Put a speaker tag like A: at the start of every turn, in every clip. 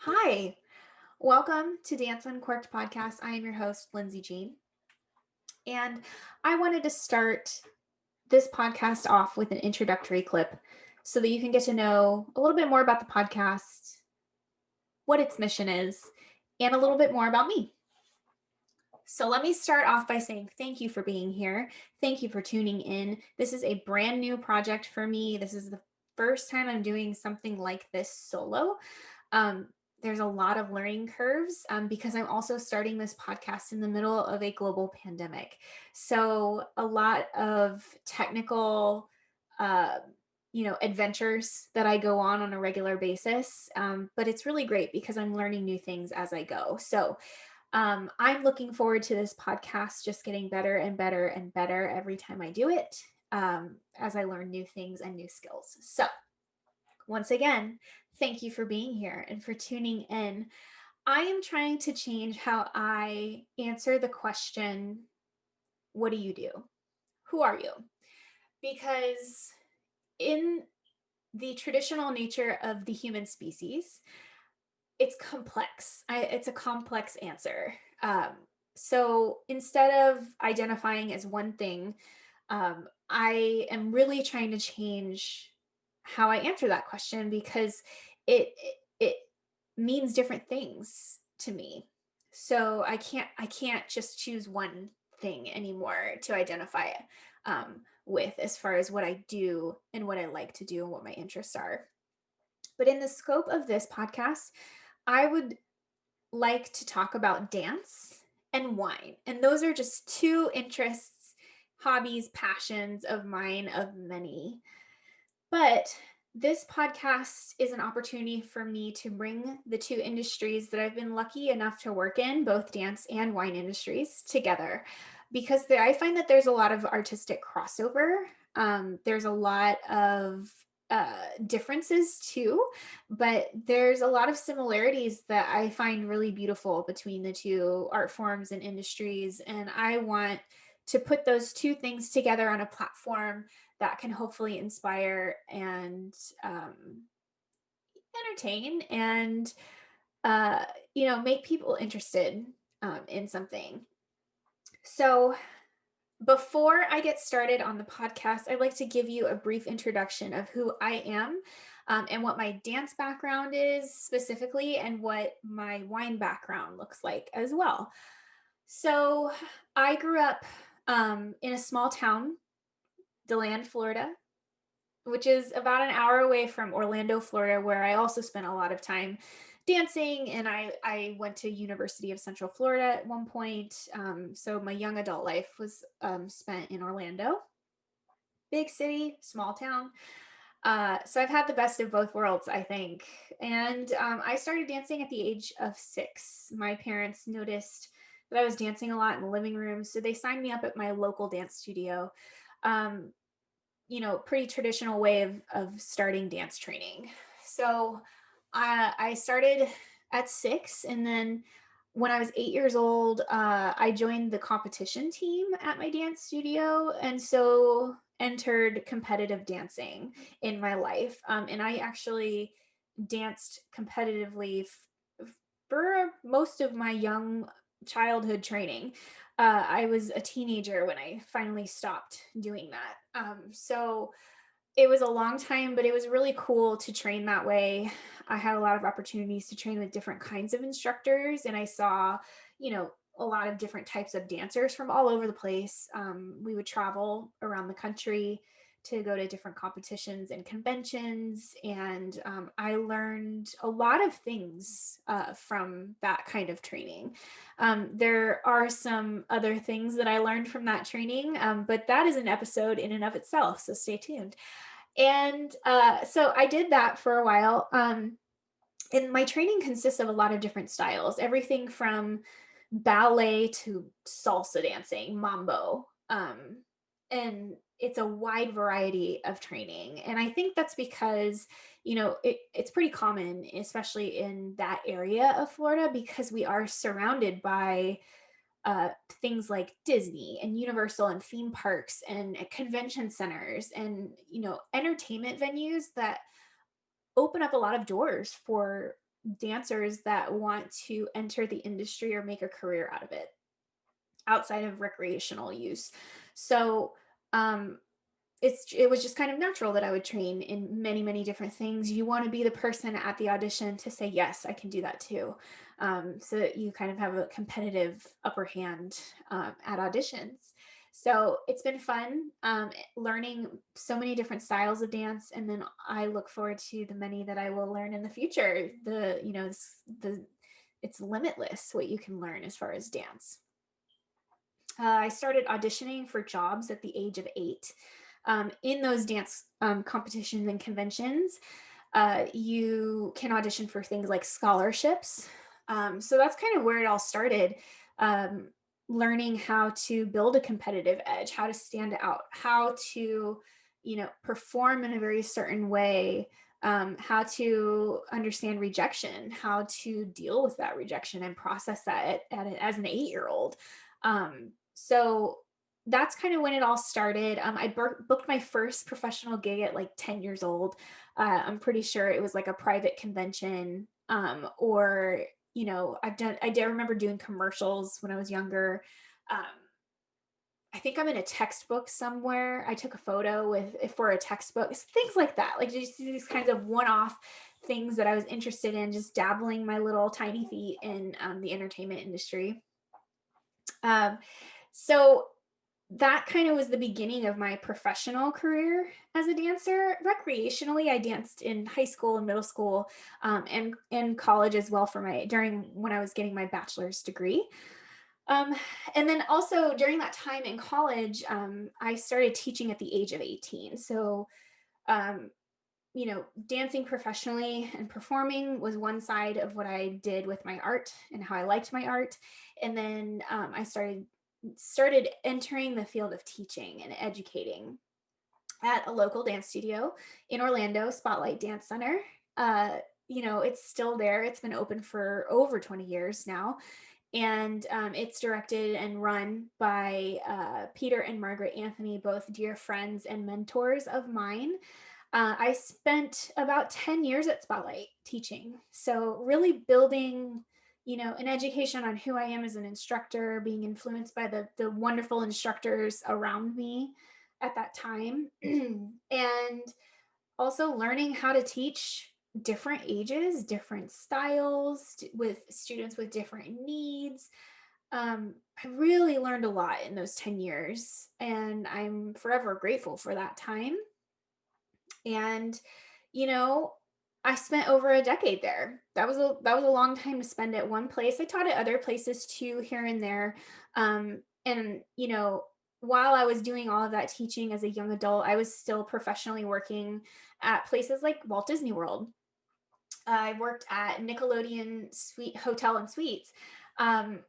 A: Hi, welcome to Dance Uncorked podcast. I am your host, Lindsay Jean, and I wanted to start this podcast off with an introductory clip so that you can get to know a little bit more about the podcast, what its mission is, and a little bit more about me. So let me start off by saying thank you for being here. Thank you for tuning in. This is a brand new project for me. This is the first time I'm doing something like this solo. Um, there's a lot of learning curves because I'm also starting this podcast in the middle of a global pandemic. So a lot of technical, uh, adventures that I go on a regular basis. But it's really great because I'm learning new things as I go. So I'm looking forward to this podcast just getting better and better and better every time I do it as I learn new things and new skills. So, once again, thank you for being here and for tuning in. I am trying to change how I answer the question, what do you do? Who are you? Because in the traditional nature of the human species, it's complex. It's a complex answer. Um, so instead of identifying as one thing, I am really trying to change how I answer that question because it means different things to me. So I can't just choose one thing anymore to identify with as far as what I do and what I like to do and what my interests are. But in the scope of this podcast, I would like to talk about dance and wine. And those are just two interests, hobbies, passions of mine, of many. But this podcast is an opportunity for me to bring the two industries that I've been lucky enough to work in, both dance and wine industries, together. Because I find that there's a lot of artistic crossover. There's a lot of differences too, but there's a lot of similarities that I find really beautiful between the two art forms and industries. And I want to put those two things together on a platform that can hopefully inspire and entertain and uh, make people interested in something. So before I get started on the podcast, I'd like to give you a brief introduction of who I am and what my dance background is specifically, and what my wine background looks like as well. So, I grew up in a small town, DeLand, Florida, which is about an hour away from Orlando, Florida, where I also spent a lot of time dancing. And I went to University of Central Florida at one point. So my young adult life was spent in Orlando, big city, small town. So I've had the best of both worlds, I think. And I started dancing at the age of 6. My parents noticed that I was dancing a lot in the living room, so they signed me up at my local dance studio. Um, pretty traditional way of starting dance training. So I started at 6, and then when I was 8 years old, I joined the competition team at my dance studio, and so entered competitive dancing in my life. And I actually danced competitively for most of my young childhood training. I was a teenager when I finally stopped doing that. So it was a long time, but it was really cool to train that way. I had a lot of opportunities to train with different kinds of instructors, and I saw, a lot of different types of dancers from all over the place. We would travel around the country to go to different competitions and conventions, and I learned a lot of things from that kind of training. There are some other things that I learned from that training, but that is an episode in and of itself, so stay tuned. And so I did that for a while. And my training consists of a lot of different styles, everything from ballet to salsa dancing, mambo. And it's a wide variety of training. And I think that's because, it's pretty common, especially in that area of Florida, because we are surrounded by things like Disney and Universal and theme parks and convention centers and entertainment venues that open up a lot of doors for dancers that want to enter the industry or make a career out of it outside of recreational use. So, um, it was just kind of natural that I would train in many, many different things. You want to be the person at the audition to say, yes, I can do that too. So that you kind of have a competitive upper hand at auditions. So it's been fun learning so many different styles of dance. And then I look forward to the many that I will learn in the future. It's limitless what you can learn as far as dance. I started auditioning for jobs at the age of 8. In those dance competitions and conventions, you can audition for things like scholarships. So that's kind of where it all started. Um, Learning how to build a competitive edge, how to stand out, how to, perform in a very certain way, how to understand rejection, how to deal with that rejection and process that as an 8-year-old. So that's kind of when it all started. I booked my first professional gig at like 10 years old. I'm pretty sure it was like a private convention, or I did remember doing commercials when I was younger. Um, I think I'm in a textbook somewhere. I took a photo for a textbook, things like that. Like just these kinds of one-off things that I was interested in, just dabbling my little tiny feet in the entertainment industry. Um, so that kind of was the beginning of my professional career as a dancer. Recreationally, I danced in high school and middle school, and in college as well during when I was getting my bachelor's degree. Um, and then also during that time in college, I started teaching at the age of 18. So, um, dancing professionally and performing was one side of what I did with my art and how I liked my art. And then I started entering the field of teaching and educating at a local dance studio in Orlando, Spotlight Dance Center. It's still there. It's been open for over 20 years now. And it's directed and run by Peter and Margaret Anthony, both dear friends and mentors of mine. I spent about 10 years at Spotlight teaching. So, really building, an education on who I am as an instructor, being influenced by the wonderful instructors around me at that time. And also learning how to teach different ages, different styles with students with different needs. I really learned a lot in those 10 years, and I'm forever grateful for that time. And, you know, I spent over a decade there. That was a long time to spend at one place. I taught at other places too, here and there. And while I was doing all of that teaching as a young adult, I was still professionally working at places like Walt Disney World. I worked at Nickelodeon Suite Hotel and Suites. Um,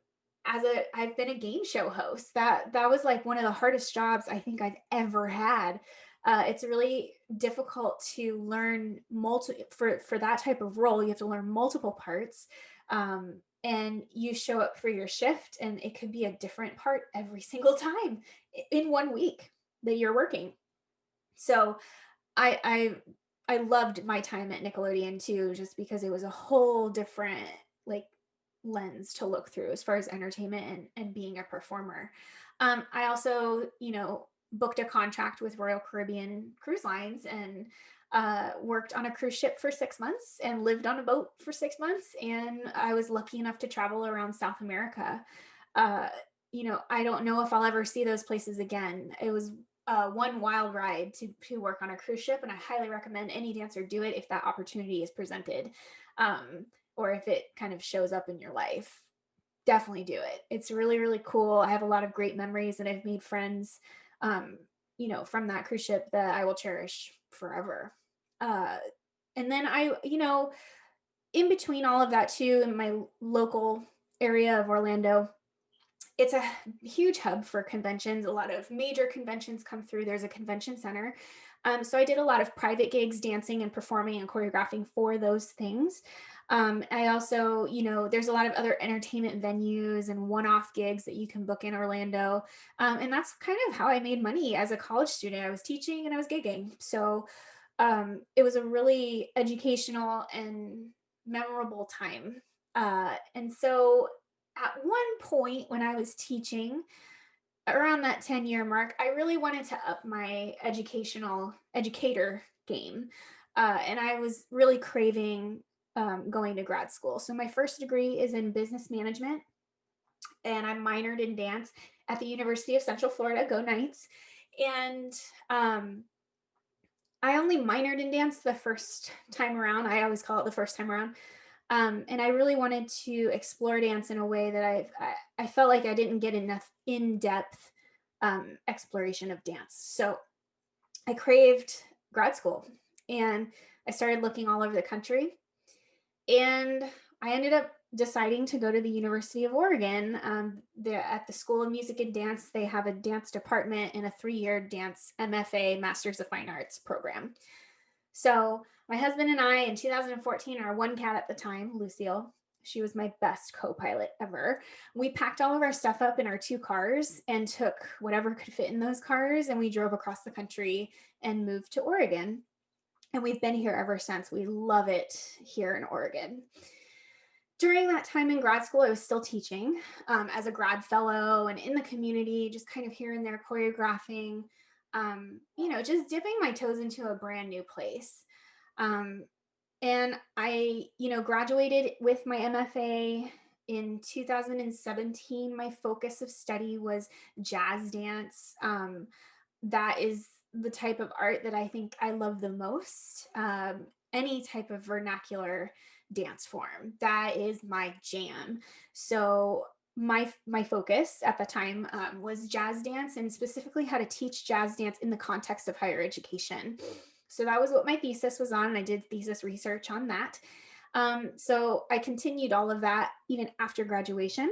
A: I've been a game show host. That was like one of the hardest jobs I think I've ever had. It's really difficult to learn for that type of role. You have to learn multiple parts, and you show up for your shift, and it could be a different part every single time in one week that you're working. So I I loved my time at Nickelodeon too, just because it was a whole different like lens to look through as far as entertainment and being a performer. I also, booked a contract with Royal Caribbean Cruise Lines and worked on a cruise ship for 6 months and lived on a boat for 6 months. And I was lucky enough to travel around South America. Uh, I don't know if I'll ever see those places again. It was one wild ride to work on a cruise ship, and I highly recommend any dancer do it if that opportunity is presented, or if it kind of shows up in your life. Definitely do it. It's really, really cool. I have a lot of great memories, and I've made friends, from that cruise ship that I will cherish forever. Uh, and then in between all of that too, in my local area of Orlando, it's a huge hub for conventions. A lot of major conventions come through. There's a convention center. So I did a lot of private gigs, dancing and performing and choreographing for those things. I also, there's a lot of other entertainment venues and one-off gigs that you can book in Orlando. And that's kind of how I made money as a college student. I was teaching and I was gigging. So it was a really educational and memorable time. And so at one point when I was teaching, around that 10-year mark, I really wanted to up my educator game. And I was really craving going to grad school. So my first degree is in business management, and I minored in dance at the University of Central Florida. Go Knights! And um, I only minored in dance the first time around. I always call it the first time around. And I really wanted to explore dance in a way that I felt like I didn't get enough in-depth exploration of dance. So I craved grad school, and I started looking all over the country, and I ended up deciding to go to the University of Oregon. At the School of Music and Dance, they have a dance department and a 3-year dance MFA, Masters of Fine Arts program. So my husband and I in 2014, our one cat at the time, Lucille, she was my best co-pilot ever. We packed all of our stuff up in our 2 cars and took whatever could fit in those cars, and we drove across the country and moved to Oregon. And we've been here ever since. We love it here in Oregon. During that time in grad school, I was still teaching as a grad fellow and in the community, just kind of here and there choreographing, just dipping my toes into a brand new place. Um, and I, graduated with my MFA in 2017. My focus of study was jazz dance. That is the type of art that I think I love the most. Any type of vernacular dance form, that is my jam. So my focus at the time was jazz dance, and specifically how to teach jazz dance in the context of higher education. So that was what my thesis was on, and I did thesis research on that. So I continued all of that even after graduation,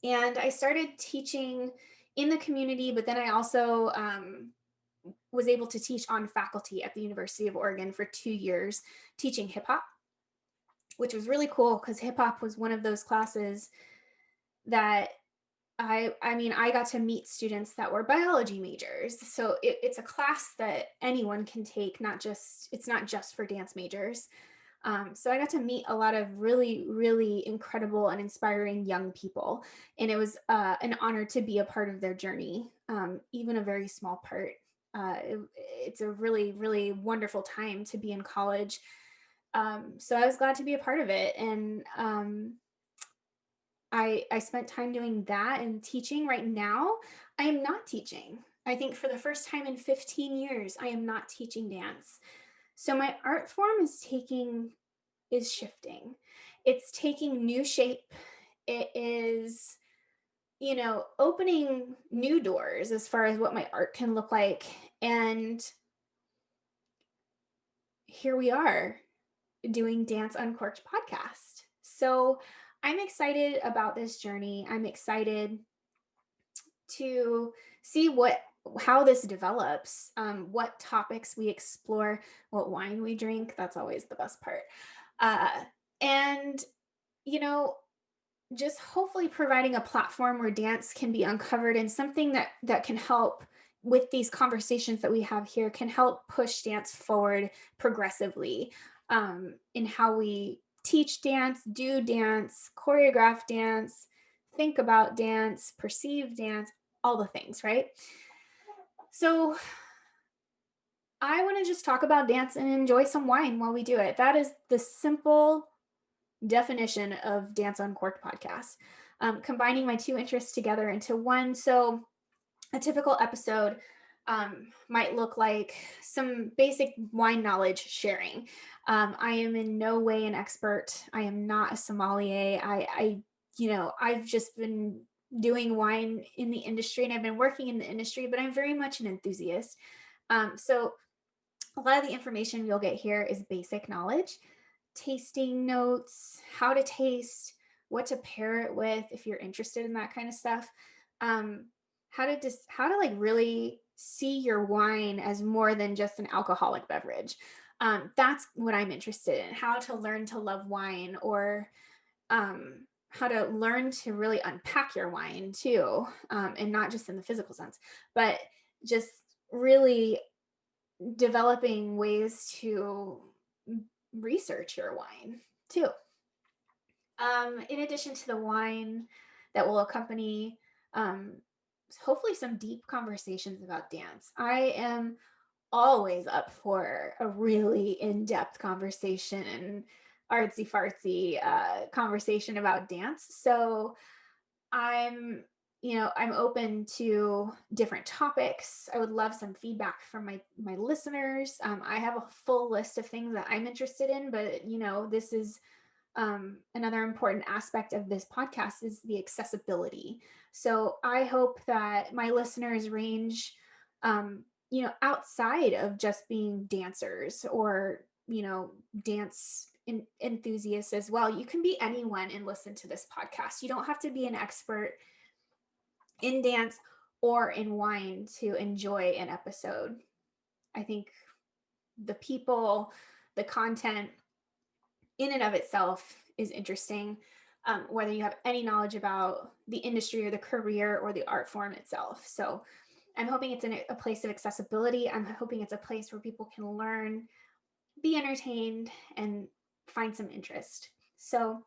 A: and I started teaching in the community, but then I also was able to teach on faculty at the University of Oregon for 2 years, teaching hip hop, which was really cool because hip hop was one of those classes that I got to meet students that were biology majors. So it's a class that anyone can take, it's not just for dance majors. So I got to meet a lot of really, really incredible and inspiring young people. And it was an honor to be a part of their journey, even a very small part. It's a really, really wonderful time to be in college. So I was glad to be a part of it. And I spent time doing that and teaching. Right now, I am not teaching. I think for the first time in 15 years, I am not teaching dance. So my art form is shifting. It's taking new shape. It is, opening new doors as far as what my art can look like. And here we are doing Dance Uncorked podcast. So I'm excited about this journey. I'm excited to see how this develops, what topics we explore, what wine we drink. That's always the best part. And, you know, just hopefully providing a platform where dance can be uncovered, and something that can help with these conversations that we have here, can help push dance forward progressively, in how we teach dance, do dance, choreograph dance, think about dance, perceive dance, all the things, right? So I want to just talk about dance and enjoy some wine while we do it. That is the simple definition of Dance Uncorked podcast, combining my 2 interests together into one. So a typical episode might look like some basic wine knowledge sharing. I am in no way an expert. I am not a sommelier. I've just been doing wine in the industry, and I've been working in the industry, but I'm very much an enthusiast. So a lot of the information you'll get here is basic knowledge, tasting notes, how to taste, what to pair it with if you're interested in that kind of stuff. How to like really see your wine as more than just an alcoholic beverage. That's what I'm interested in. How to learn to love wine, or how to learn to really unpack your wine too, and not just in the physical sense, but just really developing ways to research your wine too. In addition to the wine that will accompany, um, hopefully some deep conversations about dance. I am always up for a really in-depth conversation and artsy fartsy conversation about dance. So I'm, I'm open to different topics. I would love some feedback from my listeners. I have a full list of things that I'm interested in, but this is another important aspect of this podcast is the accessibility. So I hope that my listeners range, outside of just being dancers or, dance enthusiasts as well. You can be anyone and listen to this podcast. You don't have to be an expert in dance or in wine to enjoy an episode. I think the people, the content, in and of itself is interesting, whether you have any knowledge about the industry or the career or the art form itself. So I'm hoping it's in a place of accessibility. I'm hoping it's a place where people can learn, be entertained, and find some interest. So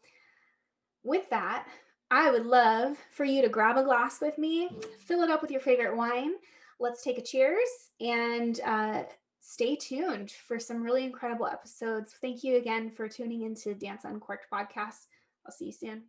A: with that, I would love for you to grab a glass with me, fill it up with your favorite wine. Let's take a cheers and stay tuned for some really incredible episodes. Thank you again for tuning into Dance Uncorked podcast. I'll see you soon.